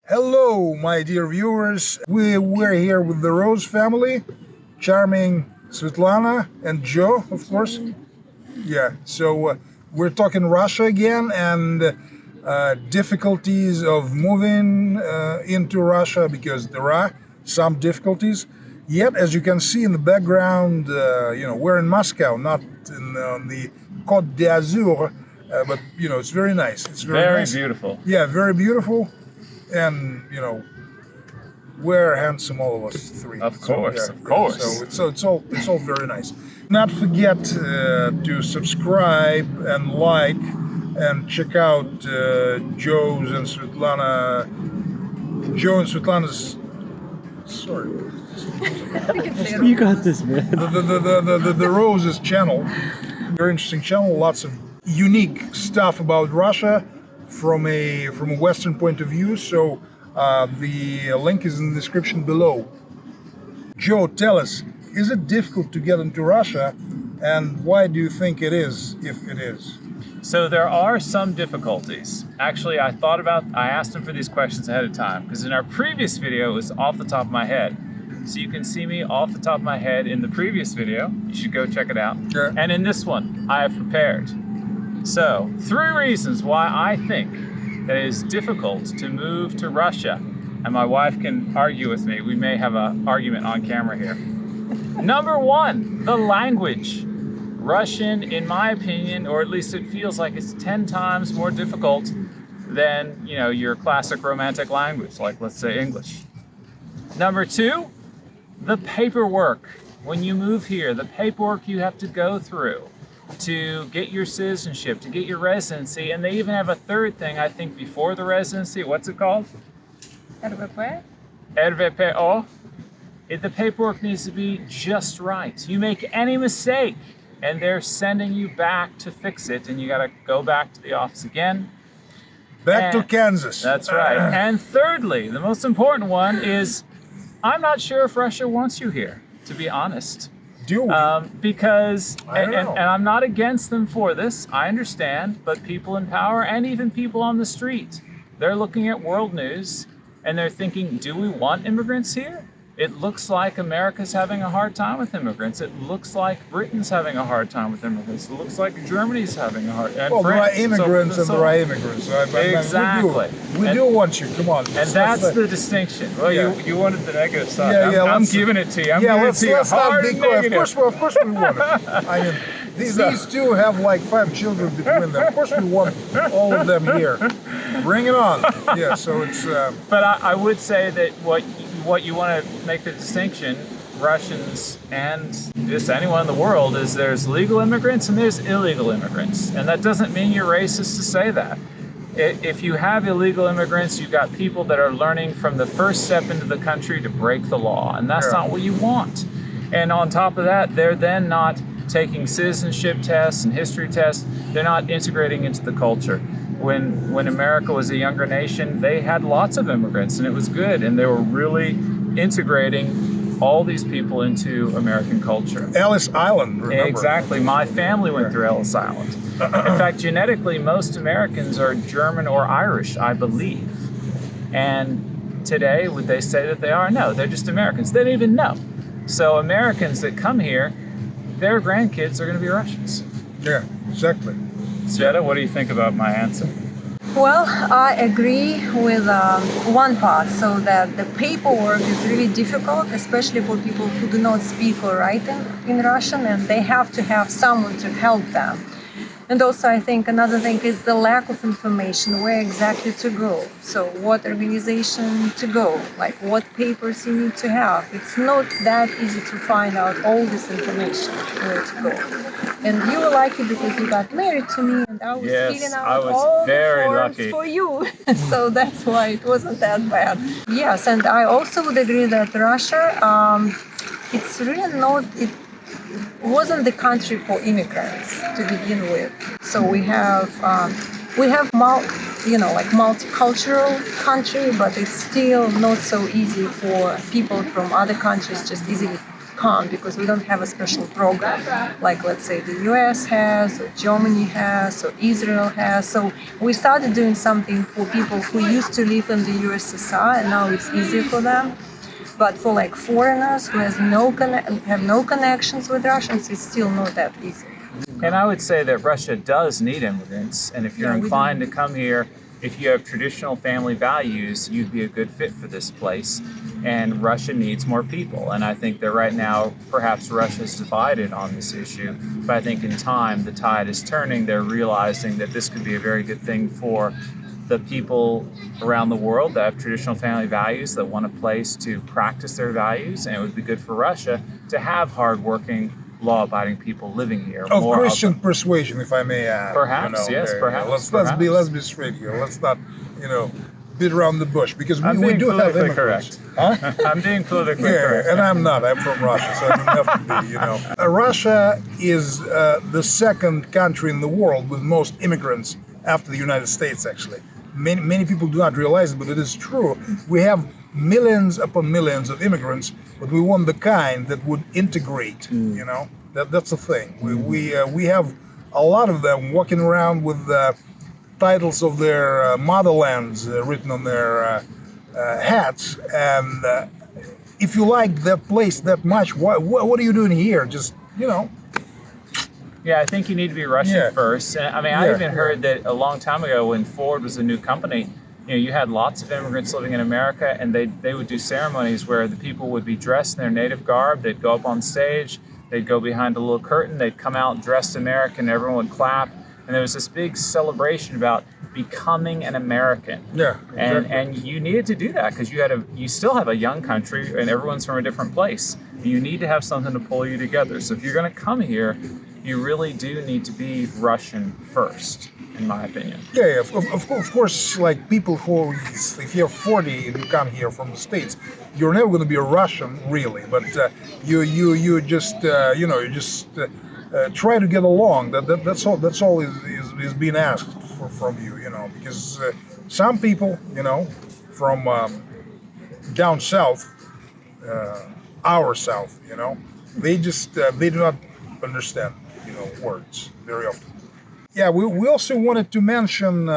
Hello, my dear viewers. We're here with the Rose family, charming Svetlana and Joe, of course. Yeah, so we're talking Russia again and difficulties of moving into Russia because there are some difficulties. Yet, as you can see in the background, we're in Moscow, not on the Côte d'Azur, but it's very nice. It's very nice. Beautiful. Yeah, very beautiful. And we're handsome, all of us three. Of course, So, of course. So it's all very nice. Not forget to subscribe and like and check out Joe and Svetlana's. Sorry. You got this, man. The Roses channel. Very interesting channel. Lots of unique stuff about Russia from a Western point of view. So the link is in the description below. Joe, tell us, is it difficult to get into Russia, and why do you think it is, if it is? So there are some difficulties. Actually, I asked him for these questions ahead of time, because in our previous video, it was off the top of my head. So you can see me off the top of my head in the previous video. You should go check it out. Sure. And in this one, I have prepared. So, 3 reasons why I think that it is difficult to move to Russia. And my wife can argue with me. We may have an argument on camera here. Number 1, the language. Russian, in my opinion, or at least it feels like it's 10 times more difficult than, your classic romantic language, like let's say English. Number 2, the paperwork. When you move here, the paperwork you have to go through to get your citizenship, to get your residency, and they even have a third thing, I think, before the residency. What's it called? RVP? RVPO. The paperwork needs to be just right. You make any mistake, and they're sending you back to fix it, and you got to go back to the office again. Back to Kansas. That's right. And thirdly, the most important one is, I'm not sure if Russia wants you here, to be honest. Do we? Because, I don't know. and I'm not against them for this, I understand, but people in power and even people on the street, they're looking at world news and they're thinking, do we want immigrants here? It looks like America's having a hard time with immigrants. It looks like Britain's having a hard time with immigrants. It looks like Germany's having a hard time. Well, there are immigrants and there are immigrants. Exactly. We do want you. Come on. And that's the distinction. Well, Yeah. you wanted the negative side. Yeah, I'm giving it to you. I'm giving it to you let's not hard be and coy. negative. Of course we want it. I mean, these two have like 5 children between them. Of course we want all of them here. Bring it on. Yeah, so it's... But I would say that what you want to make the distinction, Russians and just anyone in the world, is there's legal immigrants and there's illegal immigrants. And that doesn't mean you're racist to say that. If you have illegal immigrants, you've got people that are learning from the first step into the country to break the law. And that's not what you want. And on top of that, they're then not taking citizenship tests and history tests. They're not integrating into the culture. When America was a younger nation, they had lots of immigrants and it was good, and they were really integrating all these people into American culture. Ellis Island, remember? Exactly. My family went through Ellis Island. In fact, genetically, most Americans are German or Irish, I believe. And today, would they say that they are? No, they're just Americans. They don't even know. So Americans that come here, their grandkids are going to be Russians. Yeah, exactly. Sveta, what do you think about my answer? Well, I agree with one part, so that the paperwork is really difficult, especially for people who do not speak or write in Russian, and they have to have someone to help them. And also, I think another thing is the lack of information, where exactly to go. So what organization to go, like what papers you need to have. It's not that easy to find out all this information, where to go. And you were lucky because you got married to me, and I was filling out all the forms for you. So that's why it wasn't that bad. Yes, and I also would agree that Russia, it's really not... wasn't the country for immigrants to begin with. So we have multicultural country, but it's still not so easy for people from other countries just easily come because we don't have a special program like, let's say, the US has, or Germany has, or Israel has. So we started doing something for people who used to live in the USSR, and now it's easier for them. But for like foreigners who have no connections with Russians, it's still not that easy. And I would say that Russia does need immigrants, and if you're inclined to come here, if you have traditional family values, you'd be a good fit for this place. And Russia needs more people. And I think that right now, perhaps Russia's divided on this issue, but I think in time, the tide is turning. They're realizing that this could be a very good thing for the people around the world that have traditional family values, that want a place to practice their values. And it would be good for Russia to have hardworking, law-abiding people living here. Of Christian persuasion, if I may add. Perhaps, yes, perhaps. Let's be straight here. Let's not, beat around the bush, because we do have immigrants. Correct. Huh? I'm being politically correct. And I'm not. I'm from Russia, so I don't have to be. Russia is the second country in the world with most immigrants after the United States. Actually, many people do not realize it, but it is true. We have millions upon millions of immigrants, but we want the kind that would integrate. That's the thing. We have a lot of them walking around with titles of their motherlands written on their hats, and if you like that place that much, what are you doing here? Just Yeah, I think you need to be Russian first. And I mean, I even heard that a long time ago when Ford was a new company, you had lots of immigrants living in America, and they would do ceremonies where the people would be dressed in their native garb. They'd go up on stage, they'd go behind a little curtain, they'd come out dressed American, everyone would clap. And there was this big celebration about becoming an American. Yeah, exactly. And you needed to do that because you still have a young country and everyone's from a different place. You need to have something to pull you together. So if you're going to come here, you really do need to be Russian first, in my opinion. Yeah, of course, like people who, if you're 40 and you come here from the States, you're never going to be a Russian, really. But you just try to get along. That's all is being asked from you, because some people, from down south, our south, they just they do not understand, words very often. Yeah, we also wanted to mention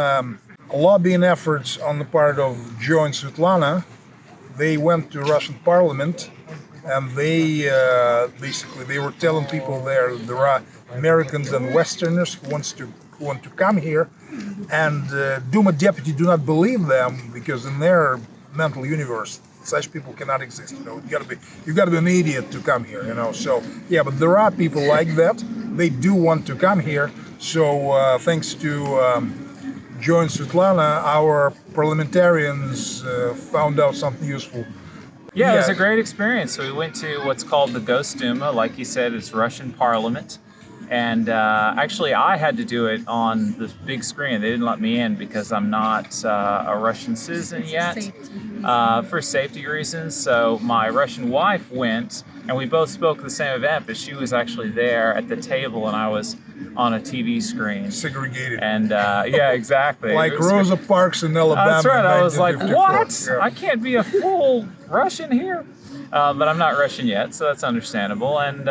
lobbying efforts on the part of Joe and Svetlana. They went to Russian Parliament, and they basically they were telling people there are Americans and Westerners who want to come here, and Duma deputy do not believe them because in their mental universe such people cannot exist. You got to be an idiot to come here. So yeah, but there are people like that. They do want to come here. So thanks to Joe and Svetlana, our parliamentarians found out something useful. Yeah, it was a great experience. So we went to what's called the Ghost Duma. Like you said, it's Russian Parliament. And actually, I had to do it on the big screen. They didn't let me in because I'm not a Russian citizen yet, for safety reasons. So my Russian wife went, and we both spoke at the same event, but she was actually there at the table, and I was on a TV screen. Segregated. And yeah, exactly. Like Rosa Parks in Alabama. That's right. I was like, what? Yeah. I can't be a full Russian here? But I'm not Russian yet, so that's understandable. And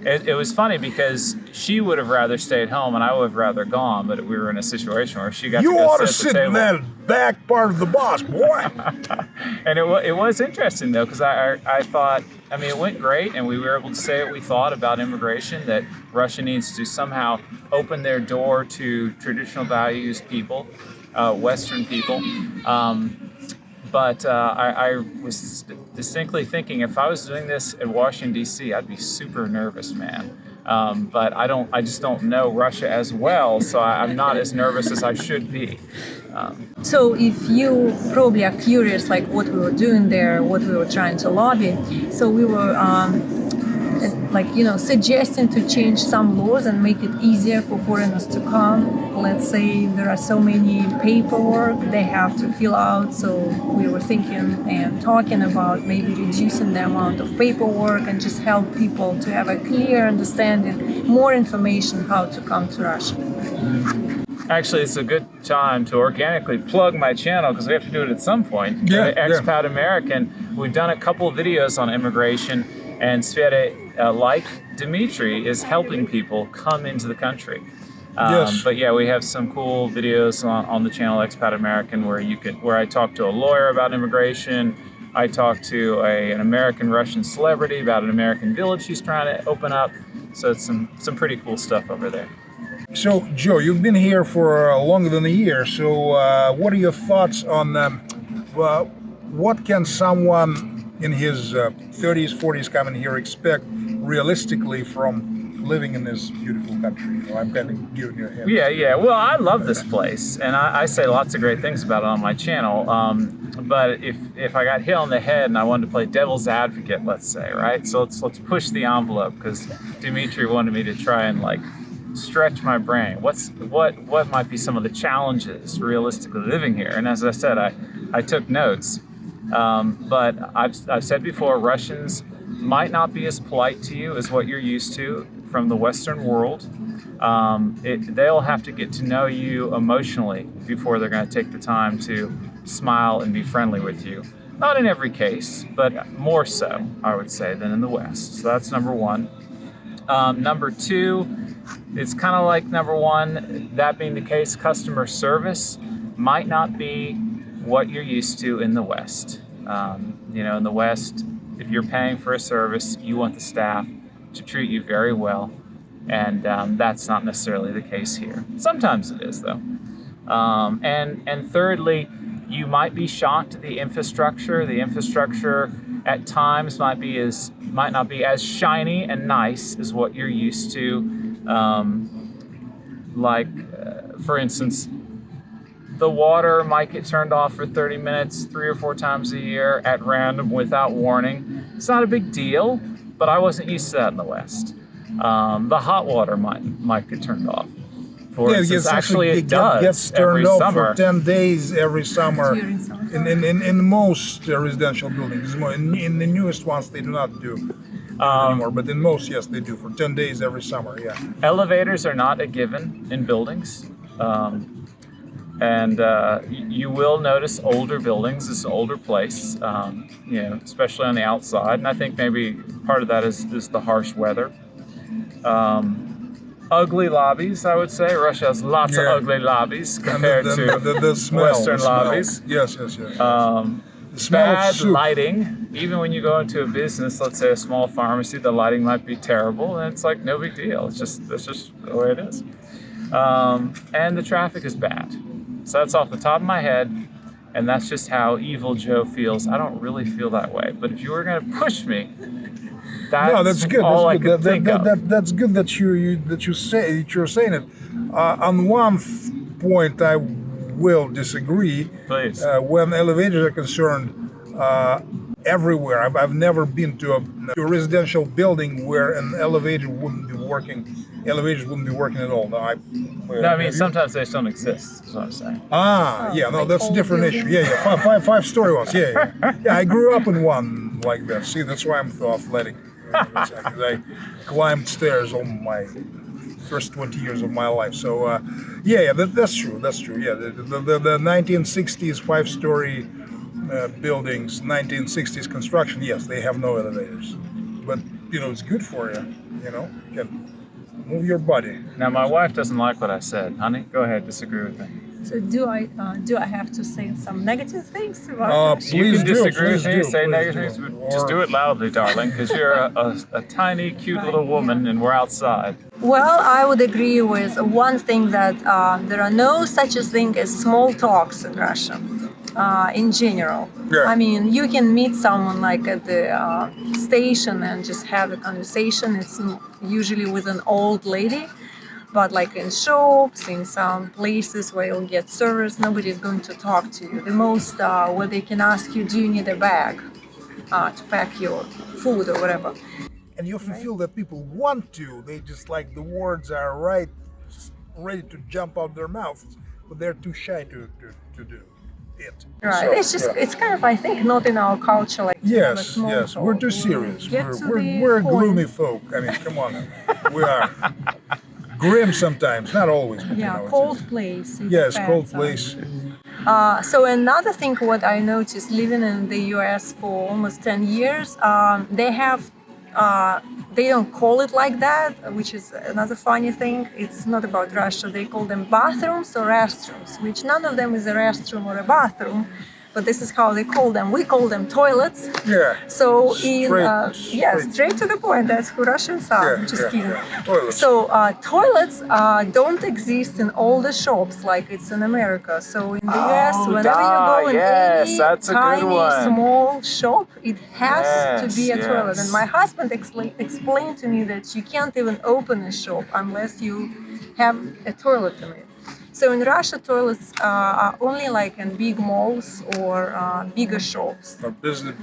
it was funny because she would have rather stayed home and I would have rather gone, but we were in a situation where she got to go sit at the table. You ought to sit in that back part of the bus, boy. And it was interesting, though, because I thought, it went great, and we were able to say what we thought about immigration, that Russia needs to somehow open their door to traditional values people, Western people. But I was distinctly thinking if I was doing this in Washington, D.C., I'd be super nervous, man. But I just don't know Russia as well, so I'm not as nervous as I should be. So if you probably are curious, like what we were doing there, what we were trying to lobby, so we were suggesting to change some laws and make it easier for foreigners to come. Let's say there are so many paperwork they have to fill out, so we were thinking and talking about maybe reducing the amount of paperwork and just help people to have a clear understanding, more information how to come to Russia. Actually, it's a good time to organically plug my channel because we have to do it at some point. Yeah, Expat American. We've done a couple of videos on immigration, And Sveta, like Dmitry, is helping people come into the country. Yes. But yeah, we have some cool videos on the channel Expat American where I talk to a lawyer about immigration. I talk to an American Russian celebrity about an American village he's trying to open up. So it's some pretty cool stuff over there. So, Joe, you've been here for longer than a year. So, what are your thoughts on what can someone in his 30s, 40s coming here expect realistically from living in this beautiful country? Well, I'm kind of giving you a hint. Yeah. Well, I love this place, and I say lots of great things about it on my channel. But if I got hit on the head and I wanted to play devil's advocate, let's say, right? So let's push the envelope, because Dmitry wanted me to try and like stretch my brain. What might be some of the challenges realistically living here? And as I said, I took notes. But I've said before, Russians might not be as polite to you as what you're used to from the Western world. They'll have to get to know you emotionally before they're going to take the time to smile and be friendly with you. Not in every case, but more so, I would say, than in the West. So that's number one. Number two, it's kind of like number one, that being the case, customer service might not be what you're used to in the West. In the West, if you're paying for a service, you want the staff to treat you very well, and that's not necessarily the case here. Sometimes it is, though. And thirdly, you might be shocked at the infrastructure. The infrastructure at times might not be as shiny and nice as what you're used to. For instance, the water might get turned off for 30 minutes 3 or 4 times a year at random without warning. It's not a big deal, but I wasn't used to that in the West. The hot water might get turned off. For instance, it gets turned every off summer. for 10 days every summer During summer. in most residential buildings. In the newest ones, they do not do anymore, but in most, yes, they do for 10 days every summer. Yeah. Elevators are not a given in buildings. And you will notice older buildings. It's an older place, especially on the outside. And I think maybe part of that is the harsh weather. Ugly lobbies, I would say. Russia has lots of ugly lobbies compared to the smell, Western lobbies. Yes. The bad lighting. Even when you go into a business, let's say a small pharmacy, the lighting might be terrible, and it's like no big deal. That's just the way it is. And the traffic is bad. So that's off the top of my head, and that's just how evil Joe feels. I don't really feel that way, but if you were going to push me, that's good. all I could think of. That's good that you're saying it. On one point, I will disagree. Please. When elevators are concerned, everywhere. I've never been to a residential building where an elevator wouldn't be working. Elevators wouldn't be working at all. Sometimes they just don't exist. Is what I'm saying. That's a different issue. Yeah. Five-story ones. Yeah. I grew up in one like that. See, that's why I'm so athletic. Because I climbed stairs all my first 20 years of my life. So, that's true. That's true. Yeah, the 1960s 5-story buildings, 1960s construction. Yes, they have no elevators, but it's good for you. You can move your body. Now, my wife doesn't like what I said. Honey, go ahead, disagree with me. So do I have to say some negative things about Russia? You can disagree with me, say negative things, but just do it loudly, darling, because you're a tiny, cute little woman, and we're outside. Well, I would agree with one thing, that there are no such a thing as small talks in Russia. In general. Yeah. I mean, you can meet someone like at the station and just have a conversation. It's usually with an old lady, but like in shops, in some places where you'll get service, nobody's going to talk to you. The most where they can ask you, do you need a bag to pack your food or whatever. And you often feel that people want to. They just like the words are right, just ready to jump out their mouths, but they're too shy to do it. Right. So, it's just it's kind of, I think, not in our culture. Like yes. We're too serious. We're gloomy folk. I mean, come on. We are grim sometimes, not always. But, cold place. Yes, cold place. So another thing, what I noticed living in the US for almost 10 years, they have they don't call it like that, which is another funny thing. It's not about Russia. They call them bathrooms or restrooms, which none of them is a restroom or a bathroom, but this is how they call them. We call them toilets. Yeah. So straight to the point. That's who Russians are. Yeah, Just yeah, kidding. yeah. Toilets. So toilets don't exist in all the shops like it's in America. So in the US, whenever you go in any that's a good tiny one. small shop, it has to be a Yes, toilet. yes. And my husband explained to me that you can't even open a shop unless you have a toilet in it. So in Russia, toilets are only like in big malls or bigger shops. Or business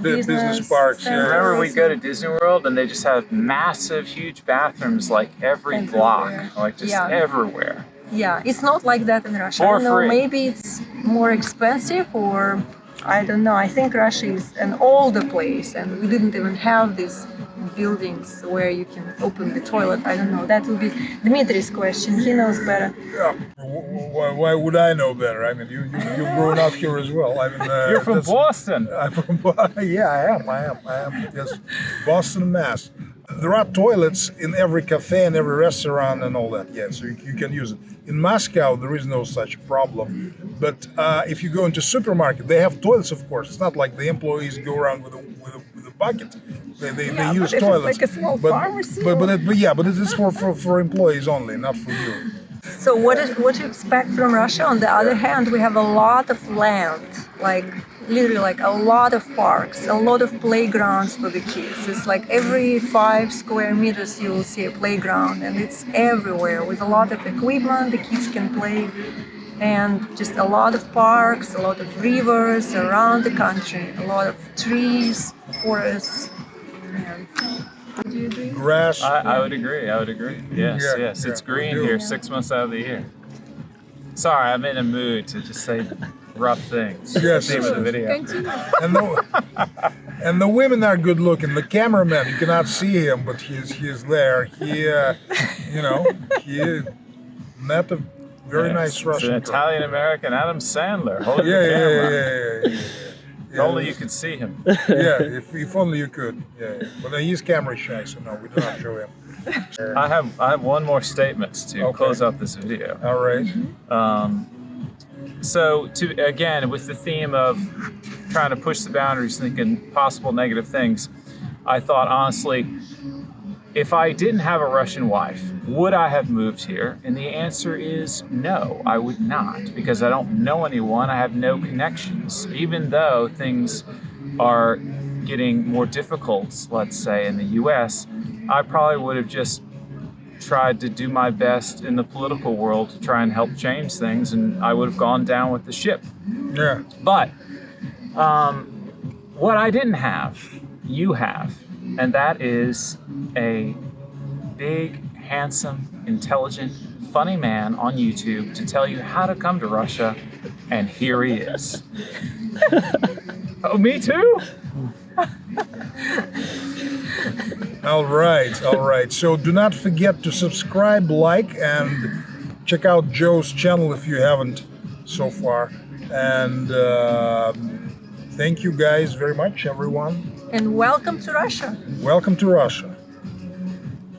parks. centers. Yeah. Remember, we go to Disney World and they just have massive, huge bathrooms like every block, Everywhere. like just Yeah. everywhere. Yeah, it's not like that in Russia. For I don't know, free. maybe it's more expensive or I don't know. I think Russia is an older place and we didn't even have these buildings where you can open the toilet. I don't know. That would be Dmitri's question. He knows better. Yeah. Why would I know better? I mean, you've grown up here as well. I mean, You're from that's- Boston. I'm from yeah, I am. Yes, Boston, Mass. There are toilets in every cafe and every restaurant and all that. Yeah, so you can use it. In Moscow, there is no such problem. But if you go into supermarket, they have toilets, of course. It's not like the employees go around with a bucket. They Yeah, use but if it's toilets. like a small but, pharmacy but it is for employees only, not for you. So what you expect from Russia? On the other hand, we have a lot of land, like literally like a lot of parks, a lot of playgrounds for the kids. It's like every 5 square meters you will see a playground, and it's everywhere with a lot of equipment the kids can play, and just a lot of parks, a lot of rivers around the country, a lot of trees, forests. And do you agree? Grass. I would agree. Yes, Yeah, yes. yeah, It's we green do. here 6 months out of the year. Sorry, I'm in a mood to just say rough things. Yes, Theme of the yes. video. Continue. And the women are good looking. The cameraman, you cannot see him, but he's there. He met a very Yes, nice it's Russian an girl. Italian American Adam Sandler holding Yeah, the yeah, camera. yeah. If only you could see him. Yeah, if only you could. Yeah. But he's camera shy, so no, we do not show him. I have one more statement to Okay. close out this video. All right. So again, with the theme of trying to push the boundaries, thinking possible negative things, I thought honestly, if I didn't have a Russian wife, would I have moved here? And the answer is no, I would not, because I don't know anyone, I have no connections. Even though things are getting more difficult, let's say in the US, I probably would have just tried to do my best in the political world to try and help change things, and I would have gone down with the ship. Yeah. But what I didn't have, you have, and that is a big, handsome, intelligent, funny man on YouTube to tell you how to come to Russia, and here he is. Oh, me too? All right. So do not forget to subscribe, like, and check out Joe's channel if you haven't so far. And thank you guys very much, everyone. And welcome to Russia. Welcome to Russia.